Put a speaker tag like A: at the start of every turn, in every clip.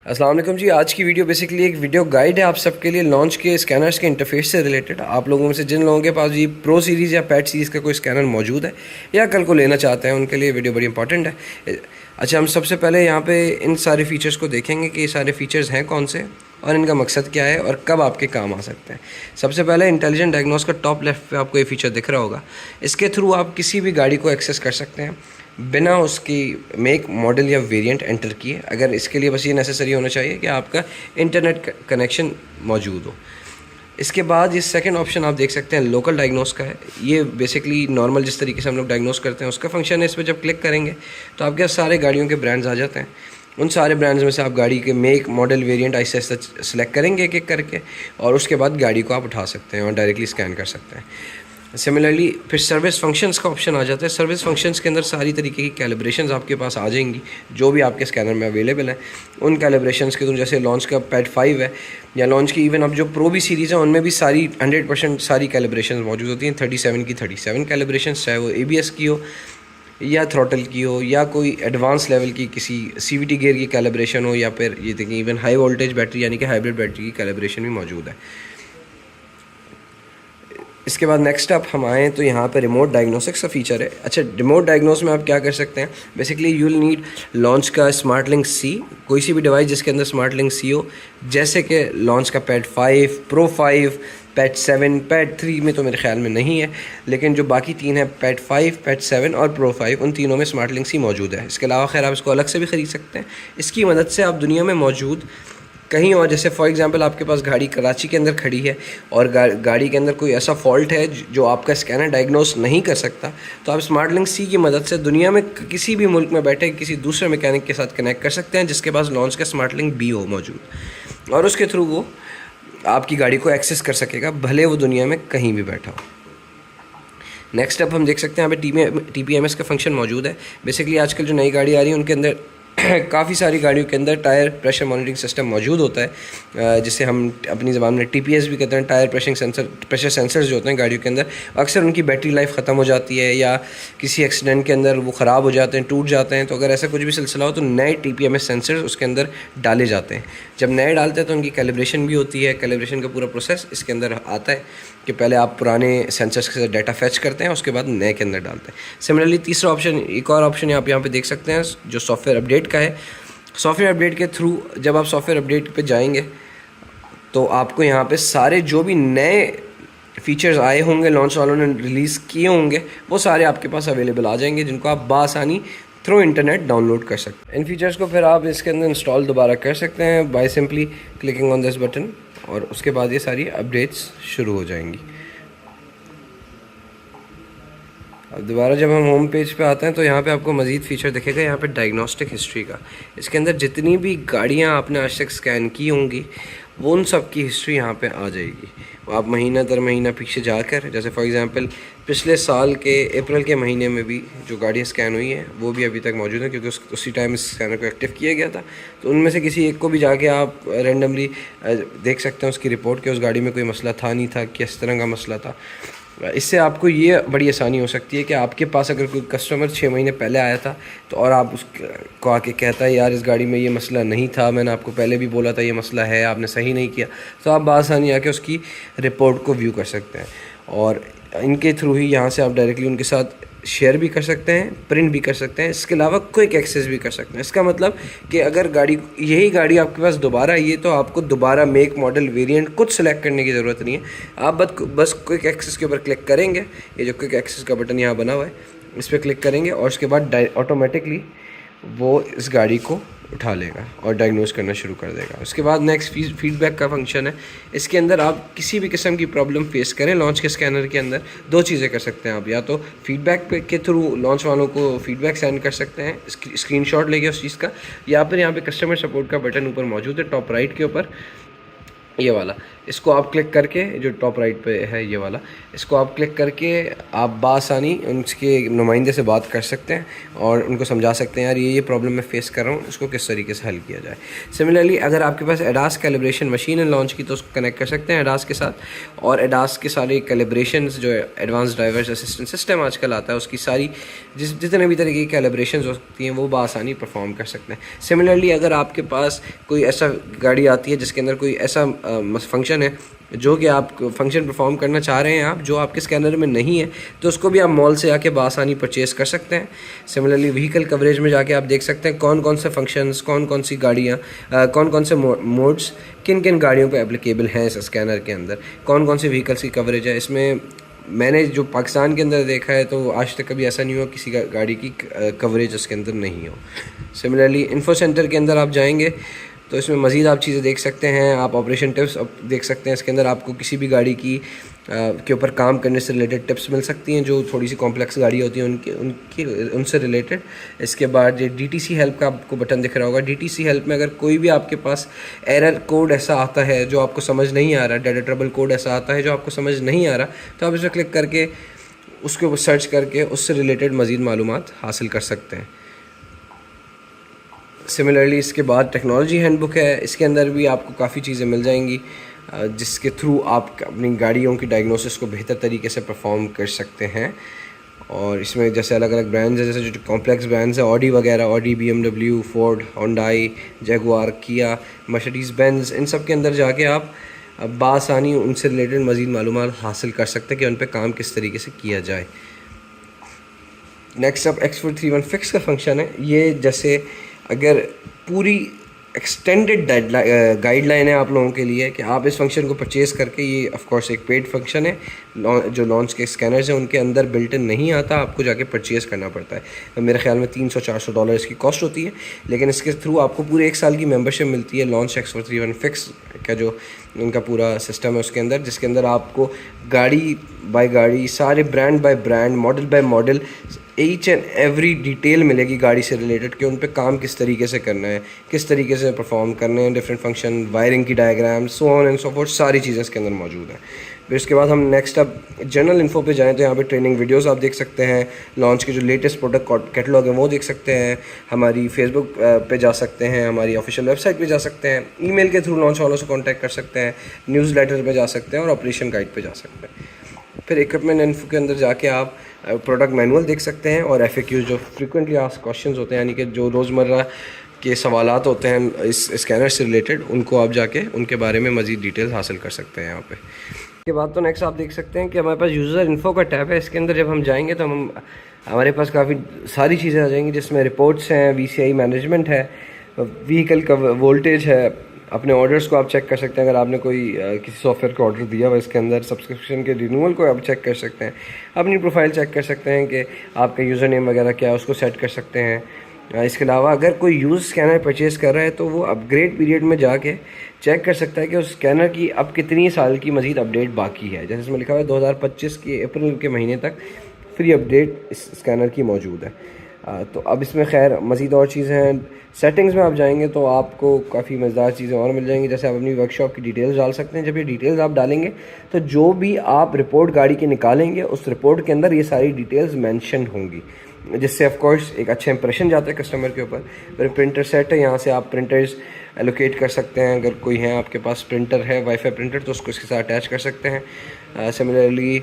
A: अस्सलाम वालेकुम जी। आज की वीडियो बेसिकली एक वीडियो गाइड है आप सबके लिए लॉन्च के स्कैनर्स के इंटरफेस से रिलेटेड। आप लोगों में से जिन लोगों के पास ये प्रो सीरीज़ या पैड सीरीज़ का कोई स्कैनर मौजूद है या कल को लेना चाहते हैं, उनके लिए वीडियो बड़ी इंपॉर्टेंट है। अच्छा, हम सबसे पहले यहाँ पे इन सारे फीचर्स को देखेंगे कि ये सारे फीचर्स हैं कौन से और इनका मकसद क्या है और कब आपके काम आ सकते हैं। सबसे पहले इंटेलिजेंट डायग्नोस का टॉप लेफ्ट पे आपको ये फीचर दिख रहा होगा। इसके थ्रू आप किसी भी गाड़ी को एक्सेस कर सकते हैं बिना उसकी मेक मॉडल या वेरिएंट एंटर किए। अगर इसके लिए बस ये नेसेसरी होना चाहिए कि आपका इंटरनेट कनेक्शन मौजूद हो। इसके बाद ये सेकंड ऑप्शन आप देख सकते हैं लोकल डायग्नोस का है। ये बेसिकली नॉर्मल जिस तरीके से हम लोग डायग्नोस करते हैं उसका फंक्शन है। इस पर जब क्लिक करेंगे तो आपके पास सारे गाड़ियों के ब्रांड्स आ जाते हैं। उन सारे ब्रांड्स में से आप गाड़ी के मेक मॉडल वेरिएंट ऐसे सेलेक्ट करेंगे एक एक करके और उसके बाद गाड़ी को आप उठा सकते हैं और डायरेक्टली स्कैन कर सकते हैं। सिमिलरली फिर सर्विस फंक्शंस का ऑप्शन आ जाता है। सर्विस फंक्शंस के अंदर सारी तरीके की कैलिब्रेशंस आपके पास आ जाएंगी जो भी आपके स्कैनर में अवेलेबल हैं। उन कैलिब्रेशंस के थ्रू जैसे लॉन्च का पैड 5 है या लॉन्च की इवन अब जो प्रो भी सीरीज़ है उनमें भी सारी 100% सारी कैलिब्रेशंस मौजूद होती हैं। 37 की 37 कैलिब्रेशंस, चाहे वो ABS की हो या थ्रॉटल की हो या कोई एडवांस लेवल की किसी CVT गियर की कैलिब्रेशन हो या फिर ये देखिए इवन हाई वोल्टेज बैटरी यानी कि हाइब्रिड बैटरी की कैलिब्रेशन भी मौजूद है। इसके बाद नेक्स्ट अप हम आएँ तो यहाँ पे रिमोट डायग्नोस्टिक्स का फीचर है। अच्छा, रिमोट डायग्नोस में आप क्या कर सकते हैं, basically you will need launch का स्मार्ट लिंक C, कोई सी भी डिवाइस जिसके अंदर स्मार्ट लिंक C हो, जैसे कि लॉन्च का पैड 5, प्रो 5, पैड 7, पैड 3 में तो मेरे ख्याल में नहीं है, लेकिन जो बाकी तीन है पैड 5, पैड 7 और प्रो 5, उन तीनों में स्मार्ट लिंक C मौजूद है। इसके अलावा खैर आप इसको अलग से भी ख़रीद सकते हैं। इसकी मदद से आप दुनिया में मौजूद कहीं और, जैसे फॉर एग्जांपल आपके पास गाड़ी कराची के अंदर खड़ी है और गाड़ी के अंदर कोई ऐसा फॉल्ट है जो आपका स्कैनर डायग्नोस नहीं कर सकता, तो आप स्मार्ट लिंक C की मदद से दुनिया में किसी भी मुल्क में बैठे किसी दूसरे मैकेनिक के साथ कनेक्ट कर सकते हैं जिसके पास लॉन्च का स्मार्ट लिंक B हो मौजूद, और उसके थ्रू वो आपकी गाड़ी को एक्सेस कर सकेगा भले वो दुनिया में कहीं भी बैठा हो। नेक्स्ट अप हम देख सकते हैं यहाँ पे TPMS का फंक्शन मौजूद है। बेसिकली आजकल जो नई गाड़ी आ रही है उनके अंदर काफ़ी सारी गाड़ियों के अंदर टायर प्रेशर मॉनिटरिंग सिस्टम मौजूद होता है, जिसे हम अपनी ज़बान में TPS भी कहते हैं। टायर प्रेशर सेंसर्स जो होते हैं गाड़ियों के अंदर, अक्सर उनकी बैटरी लाइफ ख़त्म हो जाती है या किसी एक्सीडेंट के अंदर वो ख़राब हो जाते हैं, टूट जाते हैं। तो अगर ऐसा कुछ भी सिलसिला हो तो नए TPMS सेंसर्स उसके अंदर डाले जाते हैं। जब नए डालते हैं तो उनकी कैलिब्रेशन भी होती है। कैलिब्रेशन का पूरा प्रोसेस इसके अंदर आता है कि पहले आप पुराने सेंसर्स से डाटा फैच करते हैं, उसके बाद नए के अंदर डालते हैं। सिमिलरली तीसरा ऑप्शन, एक और ऑप्शन आप यहाँ पे देख सकते हैं जो सॉफ्टवेयर अपडेट का है। सॉफ्टवेयर अपडेट के थ्रू जब आप सॉफ्टवेयर अपडेट पे जाएंगे तो आपको यहाँ पे सारे जो भी नए फीचर्स आए होंगे, लॉन्च वालों ने रिलीज़ किए होंगे, वो सारे आपके पास अवेलेबल आ जाएंगे जिनको आप बासानी थ्रू इंटरनेट डाउनलोड कर सकते हैं। इन फीचर्स को फिर आप इसके अंदर इंस्टॉल दोबारा कर सकते हैं by simply clicking on this button, और उसके बाद ये सारी अपडेट्स शुरू हो जाएंगी। अब दोबारा जब हम होम पेज पे आते हैं तो यहाँ पे आपको मज़ीद फ़ीचर दिखेगा यहाँ पे डायग्नोस्टिक हिस्ट्री का। इसके अंदर जितनी भी गाड़ियाँ आपने आज तक स्कैन की होंगी वो उन सब की हिस्ट्री यहाँ पे आ जाएगी। आप महीना दर महीना पीछे जाकर, जैसे फॉर एग्जांपल पिछले साल के अप्रैल के महीने में भी जो गाड़ियाँ स्कैन हुई हैं वो भी अभी तक मौजूद हैं, क्योंकि उसी टाइम इस स्कैनर को एक्टिव किया गया था। तो उनमें से किसी एक को भी जाके आप रेंडमली देख सकते हैं उसकी रिपोर्ट कि उस गाड़ी में कोई मसला था नहीं था, किस तरह का मसला था। इससे आपको ये बड़ी आसानी हो सकती है कि आपके पास अगर कोई कस्टमर 6 महीने पहले आया था तो और आप उसको आके कहता है यार इस गाड़ी में ये मसला नहीं था, मैंने आपको पहले भी बोला था ये मसला है, आपने सही नहीं किया, तो आप बआसानी आके उसकी रिपोर्ट को व्यू कर सकते हैं। और इनके थ्रू ही यहाँ से आप डायरेक्टली उनके साथ शेयर भी कर सकते हैं, प्रिंट भी कर सकते हैं। इसके अलावा क्विक एक्सेस भी कर सकते हैं। इसका मतलब कि अगर यही गाड़ी आपके पास दोबारा आई है तो आपको दोबारा मेक मॉडल वेरिएंट कुछ सेलेक्ट करने की ज़रूरत नहीं है। आप बस क्विक एक्सेस के ऊपर क्लिक करेंगे, ये जो क्विक एक्सेस का बटन यहाँ बना हुआ है इस पर क्लिक करेंगे और उसके बाद ऑटोमेटिकली वो इस गाड़ी को उठा लेगा और डायग्नोस करना शुरू कर देगा। उसके बाद नेक्स्ट फीडबैक का फंक्शन है। इसके अंदर आप किसी भी किस्म की प्रॉब्लम फेस करें लॉन्च के स्कैनर के अंदर, दो चीज़ें कर सकते हैं आप, या तो फीडबैक के थ्रू लॉन्च वालों को फीडबैक सेंड कर सकते हैं स्क्रीनशॉट लेके उस चीज़ का, या फिर यहाँ पे कस्टमर सपोर्ट का बटन ऊपर मौजूद है टॉप राइट के ऊपर, ये वाला, इसको आप क्लिक करके, जो टॉप राइट पे है ये वाला, इसको आप क्लिक करके आप बासानी उनके नुमाइंदे से बात कर सकते हैं और उनको समझा सकते हैं यार ये प्रॉब्लम मैं फ़ेस कर रहा हूँ, इसको किस तरीके से हल किया जाए। सिमिलरली अगर आपके पास एडास कैलिब्रेशन मशीन है लॉन्च की, तो उसको कनेक्ट कर सकते हैं एडास के साथ, और एडास के सारे कैलिब्रेशंस जो एडवांस ड्राइवर्स असिस्टेंट सिस्टम आजकल आता है उसकी सारी जितने भी तरीके की कैलिब्रेशंस होती हैं वो बासानी परफॉर्म कर सकते हैं। सिमिलरली अगर आपके पास कोई ऐसा गाड़ी आती है जिसके अंदर कोई ऐसा फंक्शन है जो कि आप फंक्शन परफॉर्म करना चाह रहे हैं आप, जो आपके स्कैनर में नहीं है, तो उसको भी आप मॉल से आके बासानी परचेज़ कर सकते हैं। सिमिलरली व्हीकल कवरेज में जाके आप देख सकते हैं कौन कौन से फंक्शंस, कौन कौन सी गाड़ियाँ, कौन कौन से मोड्स किन किन गाड़ियों पे एप्लीकेबल हैं इस स्कैनर के अंदर, कौन कौन सी व्हीकल्स की कवरेज है। इसमें मैंने जो पाकिस्तान के अंदर देखा है तो आज तक कभी ऐसा नहीं हुआ किसी गाड़ी की कवरेज उसके अंदर नहीं हो। सिमिलरली इन्फो सेंटर के अंदर आप जाएंगे तो इसमें मज़ीद आप चीज़ें देख सकते हैं, आप ऑपरेशन टिप्स देख सकते हैं। इसके अंदर आपको किसी भी गाड़ी की के ऊपर काम करने से रिलेटेड टिप्स मिल सकती हैं, जो थोड़ी सी कॉम्प्लेक्स गाड़ी होती हैं उनसे रिलेटेड। इसके बाद ये DTC हेल्प का आपको बटन दिख रहा होगा। DTC हेल्प में अगर कोई भी आपके पास एरर कोड ऐसा आता है जो आपको समझ नहीं आ रहा, डाटा ट्रबल कोड ऐसा आता है जो आपको समझ नहीं आ रहा, तो आप इस पर क्लिक करके उसके सर्च करके उससे रिलेटेड मज़ीद मालूमात हासिल कर सकते हैं। सिमिलरली इसके बाद टेक्नोलॉजी हैंडबुक है, इसके अंदर भी आपको काफ़ी चीज़ें मिल जाएंगी जिसके थ्रू आप अपनी गाड़ियों की डायग्नोसिस को बेहतर तरीके से परफॉर्म कर सकते हैं। और इसमें जैसे अलग अलग ब्रांड्स हैं, जैसे जो कॉम्प्लेक्स ब्रांड्स हैं, ऑडी वगैरह, Audi, BMW, Ford, Hyundai, Jaguar, किया, मर्सिडीज़ बेंज, इन सब के अंदर जाके आप बासानी उनसे रिलेटेड मज़ीद मालूमात हासिल कर सकते हैं कि उन पर काम किस तरीके से किया जाए। नेक्स्ट अप X431 फिक्स का फंक्शन है। ये जैसे अगर पूरी एक्सटेंडेड गाइडलाइन है आप लोगों के लिए कि आप इस फंक्शन को परचेज़ करके, ये ऑफ कोर्स एक पेड फंक्शन है, जो लॉन्च के स्कैनर्स हैं उनके अंदर बिल्ट इन नहीं आता, आपको जाके परचेज़ करना पड़ता है। मेरे ख्याल में $300-400 इसकी कॉस्ट होती है, लेकिन इसके थ्रू आपको पूरे 1 साल की मेंबरशिप मिलती है लॉन्च X431 फिक्स का जो उनका पूरा सिस्टम है उसके अंदर, जिसके अंदर आपको गाड़ी बाय गाड़ी, सारे brand bye brand, model by model, each and every detail मिलेगी गाड़ी से रिलेटेड कि उन पे काम किस तरीके से करना है, किस तरीके से परफॉर्म करने हैं, डिफरेंट फंक्शन, वायरिंग की diagram, so on and so fourth, सारी चीज़ें इसके अंदर मौजूद हैं। फिर उसके बाद हम नेक्स्ट अब जनरल इन्फो पे जाएँ तो यहाँ पे ट्रेनिंग वीडियोस आप देख सकते हैं, लॉन्च के जो लेटेस्ट प्रोडक्ट कैटलॉग है वो देख सकते हैं, हमारी फेसबुक पे जा सकते हैं, हमारी ऑफिशियल वेबसाइट पे जा सकते हैं, ईमेल के थ्रू लॉन्च वालों से कांटेक्ट कर सकते हैं, न्यूज़लेटर पे जा सकते हैं और ऑपरेशन गाइड पे जा सकते हैं। फिर इक्विपमेंट इन्फो के अंदर जाके आप प्रोडक्ट मैनुअल देख सकते हैं और FAQ जो फ्रीक्वेंटली आस्क्ड क्वेश्चंस होते हैं, यानी कि जो रोज़मर्रा के सवालात होते हैं इस स्कैनर से रिलेटेड, उनको आप जाके उनके बारे में मज़ीद डिटेल्स हासिल कर सकते हैं यहाँ पे। इसके बाद तो नेक्स्ट आप देख सकते हैं कि हमारे पास यूज़र इन्फो का टैब है। इसके अंदर जब हम जाएंगे तो हमारे पास काफ़ी सारी चीज़ें आ जाएंगी, जिसमें रिपोर्ट्स हैं, VCI मैनेजमेंट है, व्हीकल का वोल्टेज है, अपने ऑर्डर्स को आप चेक कर सकते हैं। अगर आपने कोई किसी सॉफ्टवेयर का ऑर्डर दिया हुआ इसके अंदर, सब्सक्रिप्शन के रिन्यूअल को आप चेक कर सकते हैं, अपनी प्रोफाइल चेक कर सकते हैं कि आपका यूज़र नेम वगैरह क्या है, उसको सेट कर सकते हैं। इसके अलावा अगर कोई यूज़ स्कैनर परचेज़ कर रहा है तो वो अपग्रेड पीरियड में जाके चेक कर सकता है कि उस स्कैनर की अब कितनी साल की मज़ीद अपडेट बाकी है। जैसे इसमें लिखा हुआ है 2025 के अप्रैल के महीने तक फ्री अपडेट इस स्कैनर की मौजूद है। तो अब इसमें खैर मज़ीद और चीज़ें हैं। सेटिंग्स में आप जाएंगे तो आपको काफ़ी मज़ेदार चीज़ें और मिल जाएंगी, जैसे आप अपनी वर्कशॉप की डिटेल्स डाल सकते हैं। जब ये डिटेल्स आप डालेंगे तो जो भी आप रिपोर्ट गाड़ी की निकालेंगे उस रिपोर्ट के अंदर ये सारी डिटेल्स मेंशन होंगी, जिससे ऑफ कोर्स एक अच्छा इंप्रेशन जाता है कस्टमर के ऊपर। फिर प्रिंटर सेट है, यहाँ से आप प्रिंटर्स एलोकेट कर सकते हैं। अगर कोई है आपके पास प्रिंटर है, वाईफाई प्रिंटर, तो उसको इसके साथ अटैच कर सकते हैं। सिमिलरली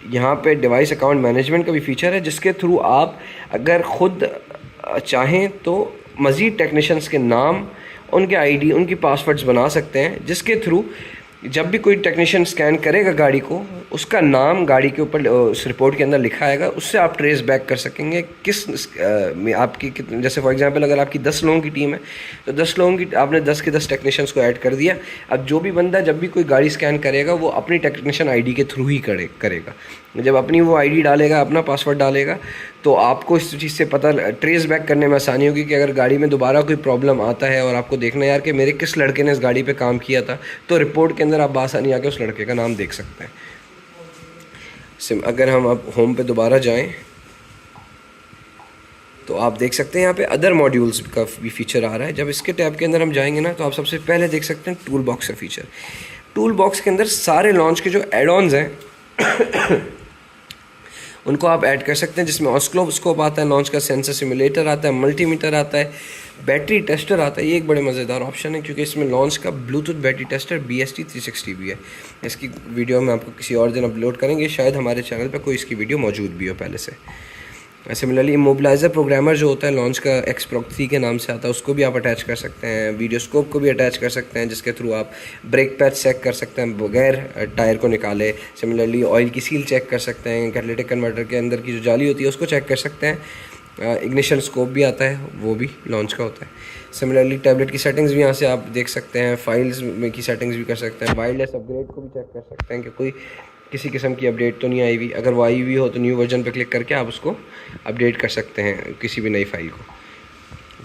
A: यहाँ पे डिवाइस अकाउंट मैनेजमेंट का भी फीचर है, जिसके थ्रू आप अगर ख़ुद चाहें तो मज़ीद टेक्नीशियंस के नाम, उनके ID, उनकी पासवर्ड्स बना सकते हैं, जिसके थ्रू जब भी कोई टेक्नीशियन स्कैन करेगा गाड़ी को, उसका नाम गाड़ी के ऊपर उस रिपोर्ट के अंदर लिखा आएगा, उससे आप ट्रेस बैक कर सकेंगे किस में आपकी कितने। जैसे फॉर एग्जांपल अगर आपकी 10 लोगों की टीम है तो 10 लोगों की आपने 10 के 10 टेक्नीशियंस को ऐड कर दिया। अब जो भी बंदा जब भी कोई गाड़ी स्कैन करेगा वो अपनी टेक्नीशियन ID के थ्रू ही करेगा। जब अपनी वो ID डालेगा, अपना पासवर्ड डालेगा, तो आपको इस चीज़ से पता ट्रेस बैक करने में आसानी होगी कि अगर गाड़ी में दोबारा कोई प्रॉब्लम आता है और आपको देखना यार कि मेरे किस लड़के ने इस गाड़ी पे काम किया था, तो रिपोर्ट के अंदर आप बासानी आके उस लड़के का नाम देख सकते हैं। अगर हम अब होम पे दोबारा जाएं तो आप देख सकते हैं यहाँ पे अदर मॉड्यूल्स का भी फीचर आ रहा है। जब इसके टैब के अंदर हम जाएंगे ना तो आप सबसे पहले देख सकते हैं टूल बॉक्स का फीचर। टूल बॉक्स के अंदर सारे लॉन्च के जो एड ऑन्स हैं उनको आप ऐड कर सकते हैं, जिसमें ऑस्किलोस्कोप आता है, लॉन्च का सेंसर सिमुलेटर आता है, मल्टीमीटर आता है, बैटरी टेस्टर आता है। ये एक बड़े मज़ेदार ऑप्शन है क्योंकि इसमें लॉन्च का ब्लूटूथ बैटरी टेस्टर BST360 भी है। इसकी वीडियो में आपको किसी और दिन अपलोड करेंगे, शायद हमारे चैनल पर कोई इसकी वीडियो मौजूद भी हो पहले से। सिमिलरली इमोबिलाइज़र प्रोग्रामर जो होता है लॉन्च का X-Pro3 के नाम से आता है, उसको भी आप अटैच कर सकते हैं। वीडियोस्कोप को भी अटैच कर सकते हैं, जिसके थ्रू आप ब्रेक पैच चेक कर सकते हैं बगैर टायर को निकाले। सिमिलरली ऑयल की सील चेक कर सकते हैं, कैटालिटिक कन्वर्टर के अंदर की जो जाली होती है उसको चेक कर सकते हैं। इग्निशन स्कोप भी आता है, वो भी लॉन्च का होता है। सिमिलरली टैबलेट की सेटिंग्स भी यहाँ से आप देख सकते हैं, फाइल्स में की सेटिंग्स भी कर सकते हैं, वायरलेस अपग्रेड को भी चेक कर सकते हैं कि कोई किसी किस्म की अपडेट तो नहीं आई हुई। अगर वो आई हुई हो तो न्यू वर्जन पर क्लिक करके आप उसको अपडेट कर सकते हैं किसी भी नई फाइल को।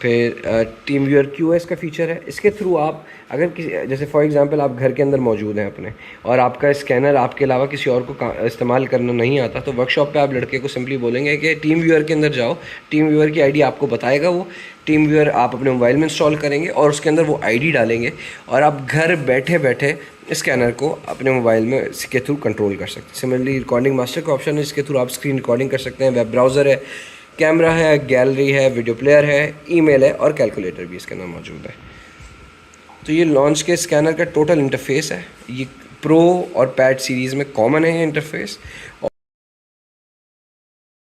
A: फिर टीम व्यूअर QoS का फीचर है, इसके थ्रू आप अगर किसी जैसे फॉर एग्जांपल आप घर के अंदर मौजूद हैं अपने और आपका स्कैनर आपके अलावा किसी और को इस्तेमाल करना नहीं आता, तो वर्कशॉप पे आप लड़के को सिंपली बोलेंगे कि टीम व्यूअर के अंदर जाओ, टीम व्यूअर की आईडी आपको बताएगा, वो टीम व्यूअर आप अपने मोबाइल में इंस्टॉल करेंगे और उसके अंदर वो आईडी डालेंगे और आप घर बैठे बैठे स्कैनर को अपने मोबाइल में इसके थ्रू कंट्रोल कर सकते हैं। सिमिलरली रिकॉर्डिंग मास्टर का ऑप्शन है, इसके थ्रू आप स्क्रीन रिकॉर्डिंग कर सकते हैं। वेब ब्राउज़र है, कैमरा है, गैलरी है, वीडियो प्लेयर है, ईमेल है और कैलकुलेटर भी इसके अंदर मौजूद है। तो ये लॉन्च के स्कैनर का टोटल इंटरफेस है। ये प्रो और पैड सीरीज़ में कॉमन है ये इंटरफेस।